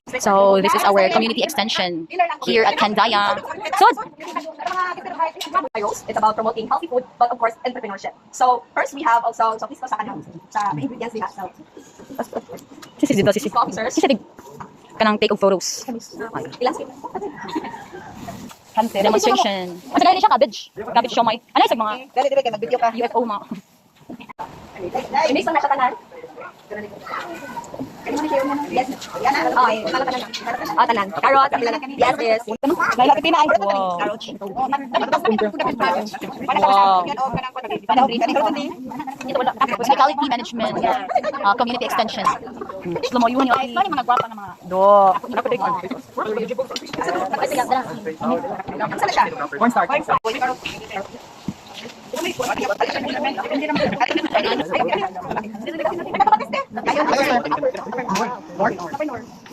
So this is our community extension here at Candaya. So It's about promoting healthy food, but of course, entrepreneurship. So first we have also, so please ko sa kanang, sa ingredients nila. So, sisi dito sisi. officers. Sisi dig kanang take of photos. Ilan sila? Demonstration. Kasi kaya siya cabbage. Cabbage siomay. Ano yung mga Dali, dali, kaya mag-video ka. UFO mga. Inis lang na siya tanan. Yes. Yan na. Okay. Tanan. Carrot. Yes, yes. Dahil natin na ay. Wow. Carrot. Hospitality management. Community extension. Slow mo yun yung mga gwapa na mga. Do. Saan siya? Cornstarch.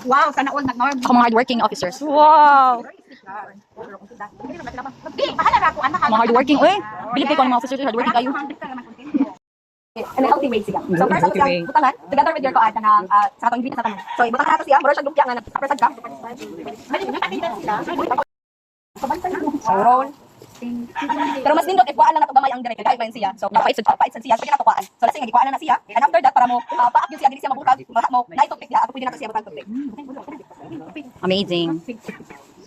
Wow, sana all nag-norm. Ako mga hardworking officers. Wow. Mga hardworking. Uy, bilib kayo ko ng mga officers. Hardworking kayo. And a healthy way siya. So first Healthy way. siya butangan together with your koad na sa atong ingredients sa tanan. So ibutang nato siya, mura siya lumpia nga nagpresent ka. So roll. Pero mas nindot if kuan lang nato gamay ang direct kay siya. So napait sa siya pwede nato kuan. So lasing gikuan na siya. And after that para mo paak gyud siya dili siya mabutag, mo na itong ya ato pwede nato siya butang tubig. Amazing.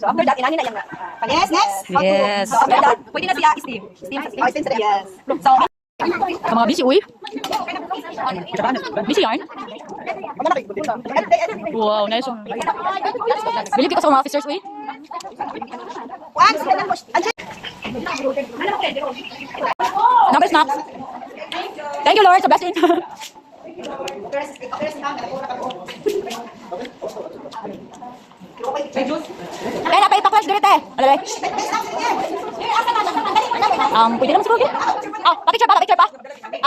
So after that inani na yang yes, next. Yes. So after that pwede na siya steam. Steam sa yes. So Sa mga busy, uy. Busy yarn? Wow, nice. Bilib kayo sa mga officers, uy. Number snaps. Thank you, Lord, sa blessing. Kaya na, pa-ipa-flash direct eh. Alalay. Pwede naman siguro. Pa-picture pa.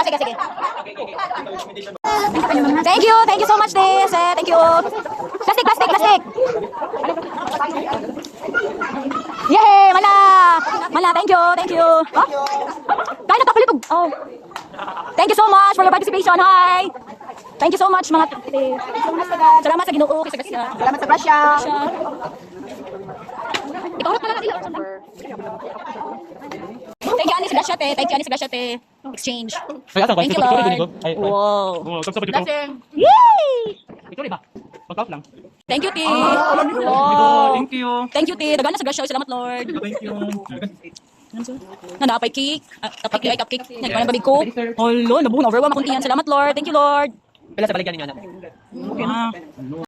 Sige. Thank you so much, Des. Thank you. Plastic. Yay, mala, thank you. Kaya na kapalitog. Oh. Thank you so much for your participation. Hi. Thank you so much, mga salamat sa Ginoo kasi salamat sa Russia. Ikaw pala nila. Thank you, Anis Gracia, te. Exchange. Thank you, Lord. Wow. Blessing. Yay! Ito ba? Pag-out lang. Thank you, T. Thank you. Thank you, T. Dagana sa Gracia. Salamat, Lord. Thank you. Napay cake. Cupcake. Nagpanan babig ko. Hello, nabuhon. Overwhelm akong tiyan. Salamat, Lord. Thank you, Lord. Pila sa balikan ninyo na. Okay na.